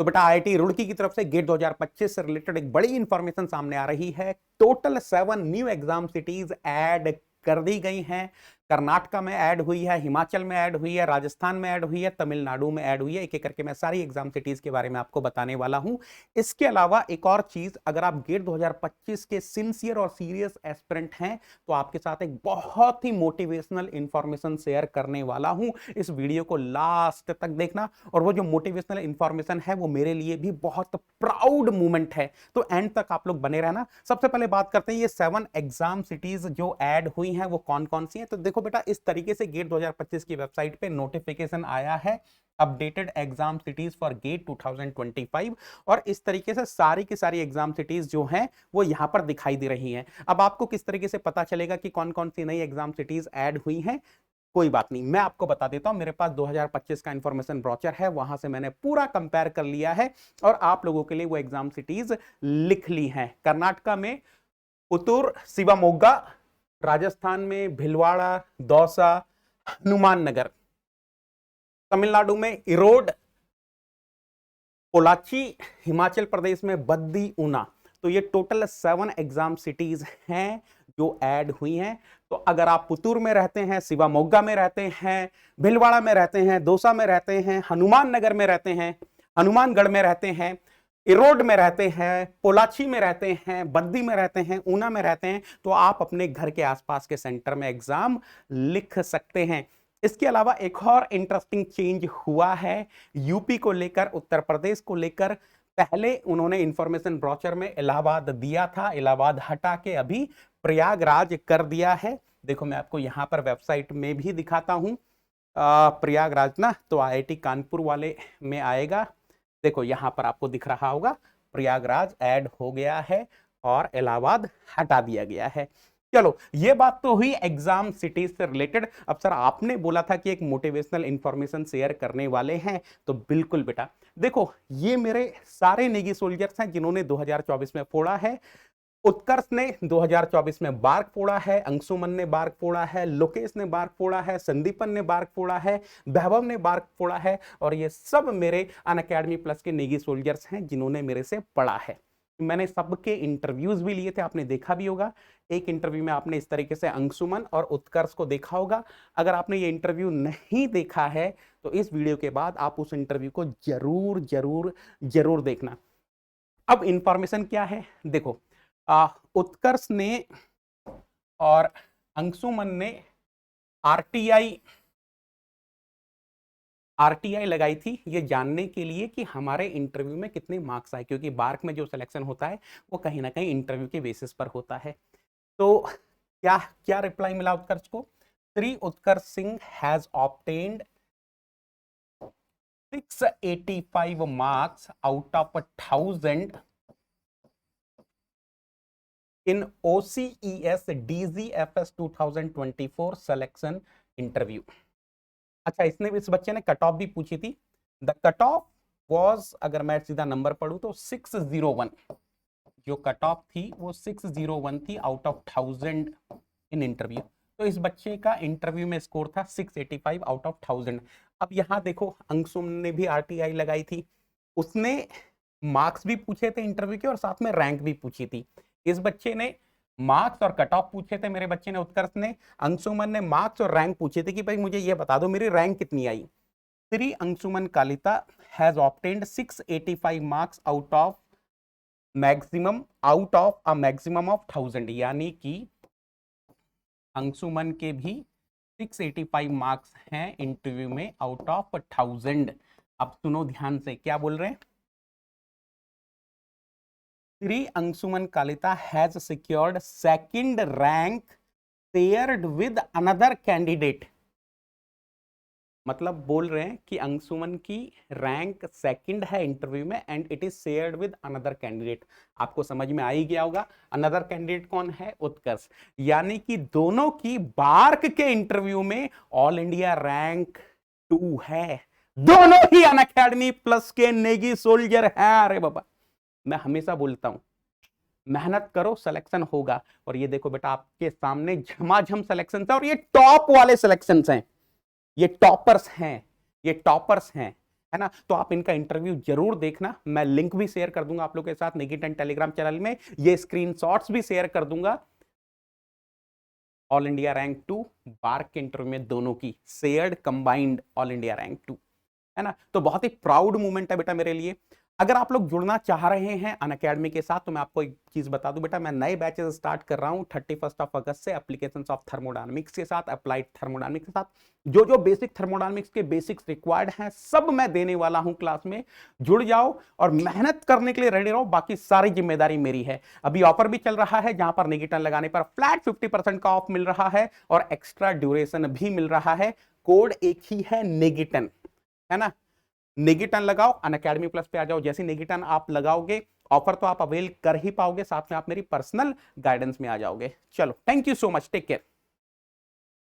तो बेटा आईआईटी रुड़की की तरफ से गेट 2025 से रिलेटेड एक बड़ी इंफॉर्मेशन सामने आ रही है। Total 7 new exam cities add कर दी गई हैं। कर्नाटका में ऐड हुई है, हिमाचल में ऐड हुई है, राजस्थान में ऐड हुई है, तमिलनाडु में ऐड हुई है। एक एक करके मैं सारी एग्जाम सिटीज के बारे में आपको बताने वाला हूं। इसके अलावा एक और चीज, अगर आप गेट 2025 के सिंसियर और सीरियस एस्पिरेंट हैं तो आपके साथ एक बहुत ही मोटिवेशनल इंफॉर्मेशन शेयर करने वाला हूं। इस वीडियो को लास्ट तक देखना, और वो जो मोटिवेशनल इंफॉर्मेशन है वो मेरे लिए भी बहुत प्राउड मोमेंट है, तो एंड तक आप लोग बने रहना। सबसे पहले बात करते हैं ये 7 एग्जाम सिटीज जो ऐड हुई हैं वो कौन कौन सी हैं। तो देखो बेटा, इस तरीके से गेट 2025 की वेबसाइट पे नोटिफिकेशन आया है, updated exam cities for GATE 2025, और इस तरीके से सारी की सारी एग्जाम सिटीज जो हैं वो यहां पर दिखाई दे रही हैं। अब आपको किस तरीके से पता चलेगा कि कौन कौन सी नई एग्जाम सिटीज ऐड हुई हैं, कोई बात नहीं, मैं आपको बता देता हूं। मेरे पास 2025 का इंफॉर्मेशन ब्रोचर है, वहां से मैंने पूरा कंपेयर कर लिया है और आप लोगों के लिए वो एग्जाम सिटीज लिख ली हैं। कर्नाटका में पुतूर शिवमोगा, राजस्थान में भिलवाड़ा, दौसा, हनुमान नगर, तमिलनाडु में इरोड, पोलाची, हिमाचल प्रदेश में बद्दी, ऊना। तो ये टोटल 7 एग्जाम सिटीज हैं जो ऐड हुई हैं। तो अगर आप पुतूर में रहते हैं, शिवमोगा में रहते हैं, भिलवाड़ा में रहते हैं, दौसा में रहते हैं, हनुमान नगर में रहते हैं, हनुमानगढ़ में रहते हैं, इरोड में रहते हैं, पोलाची में रहते हैं, बद्दी में रहते हैं, ऊना में रहते हैं, तो आप अपने घर के आसपास के सेंटर में एग्जाम लिख सकते हैं। इसके अलावा एक और इंटरेस्टिंग चेंज हुआ है यूपी को लेकर, उत्तर प्रदेश को लेकर। पहले उन्होंने इंफॉर्मेशन ब्रोचर में इलाहाबाद दिया था, इलाहाबाद हटा के अभी प्रयागराज कर दिया है। देखो मैं आपको यहां पर वेबसाइट में भी दिखाता हूं। प्रयागराज ना तो आईआईटी कानपुर वाले में आएगा। देखो यहां पर आपको दिख रहा होगा, प्रयागराज ऐड हो गया है और इलाहाबाद हटा दिया गया है। चलो ये बात तो हुई एग्जाम सिटीज से रिलेटेड। अब सर आपने बोला था कि एक मोटिवेशनल इंफॉर्मेशन शेयर करने वाले हैं, तो बिल्कुल बेटा देखो, ये मेरे सारे नेगी सोल्जर्स हैं जिन्होंने 2024 में फोड़ा है। उत्कर्ष ने 2024 में बार्क फोड़ा है, अंशुमन ने बार्क फोड़ा है, लोकेश ने बार्क फोड़ा है, संदीपन ने बार्क फोड़ा है, वैभव ने बार्क फोड़ा है, और ये सब मेरे अनअकैडमी प्लस के नेगी सोल्जर्स हैं जिन्होंने मेरे से पढ़ा है। मैंने सबके इंटरव्यूज भी लिए थे, आपने देखा भी होगा। एक इंटरव्यू में आपने इस तरीके से अंशुमन और उत्कर्ष को देखा होगा। अगर आपने ये इंटरव्यू नहीं देखा है तो इस वीडियो के बाद आप उस इंटरव्यू को जरूर जरूर जरूर देखना। अब इंफॉर्मेशन क्या है देखो, उत्कर्ष ने और अंशुमन ने आरटीआई लगाई थी ये जानने के लिए कि हमारे इंटरव्यू में कितने मार्क्स आए, क्योंकि बार्क में जो सिलेक्शन होता है वो कहीं ना कहीं इंटरव्यू के बेसिस पर होता है। तो क्या क्या रिप्लाई मिला उत्कर्ष को? Shri Utkarsh Singh has obtained 685 marks out of 1000 in OCES DGFS 2024 selection interview. अच्छा, इस बच्चे ने कट ऑफ भी पूछी थी। द कट ऑफ वॉज, अगर मैं सीधा नंबर पढ़ू तो 601, जो कट ऑफ थी वो 601 थी आउट ऑफ 1000 इन इंटरव्यू। तो इस बच्चे का इंटरव्यू में स्कोर था 685 आउट ऑफ 1000। अब यहां देखो, अंशुमन ने भी आरटीआई लगाई थी, उसने मार्क्स भी पूछे थे इंटरव्यू के और साथ में रैंक भी पूछी थी। इस बच्चे ने मार्क्स और कट ऑफ पूछे थे, मेरे बच्चे ने उत्कर्ष ने। अंशुमन ने मार्क्स और रैंक पूछे थे कि भाई मुझे ये बता दो मेरी रैंक कितनी आई। Shri Anshuman Kalita has obtained 685 marks out of a maximum of 1000, यानी कि अंशुमन के भी 685 मार्क्स हैं इंटरव्यू में आउट ऑफ 1000। अब सुनो ध्यान से, क्या बोल रहे हैं? Sri Ansuman Kalita has secured second rank paired with another candidate। मतलब बोल रहे हैं कि अंशुमन की रैंक सेकंड है इंटरव्यू में and it is shared with another candidate. आपको समझ में आ ही गया होगा अनदर कैंडिडेट कौन है? उत्कर्ष। यानी कि दोनों की बार्क के इंटरव्यू में ऑल इंडिया रैंक 2 है। दोनों ही अनअकैडमी प्लस के नेगी सोल्जर हैं। अरे बाबा, मैं हमेशा बोलता हूं मेहनत करो सिलेक्शन होगा। और ये देखो बेटा, आपके सामने झमाझम सिलेक्शन है और ये टॉप वाले सिलेक्शन हैं, ये टॉपर्स हैं, ये टॉपर्स हैं। है ना। तो आप इनका इंटरव्यू जरूर देखना, मैं लिंक भी शेयर कर दूंगा आप लोग के साथ निकिटन टेलीग्राम चैनल में, ये स्क्रीनशॉट्स भी शेयर कर दूंगा। ऑल इंडिया रैंक 2 बार्क के इंटरव्यू में दोनों की shared combined all India rank 2, है ना। तो बहुत ही प्राउड मोमेंट है बेटा मेरे लिए। अगर आप लोग जुड़ना चाह रहे हैं अनअकैडमी के साथ तो मैं आपको एक चीज बता दूं बेटा, मैं नए बैचेस स्टार्ट कर रहा हूं 31 अगस्त से एप्लीकेशंस ऑफ थर्मोडायनामिक्स के साथ, अप्लाइड थर्मोडायनामिक्स के साथ। जो जो बेसिक थर्मोडायनामिक्स के बेसिक्स रिक्वायर्ड हैं सब मैं देने वाला हूं क्लास में। जुड़ जाओ और मेहनत करने के लिए रेडी रहो, बाकी सारी जिम्मेदारी मेरी है। अभी ऑफर भी चल रहा है जहां पर निकिटन लगाने पर फ्लैट 50% का ऑफ मिल रहा है और एक्स्ट्रा ड्यूरेशन भी मिल रहा है। कोड एक ही है, निकिटन, है ना। निकिटन लगाओ, अनअकैडमी प्लस पे आ जाओ। जैसे निकिटन आप लगाओगे ऑफर तो आप अवेल कर ही पाओगे, साथ में आप मेरी पर्सनल गाइडेंस में आ जाओगे। चलो, thank you so much, take care.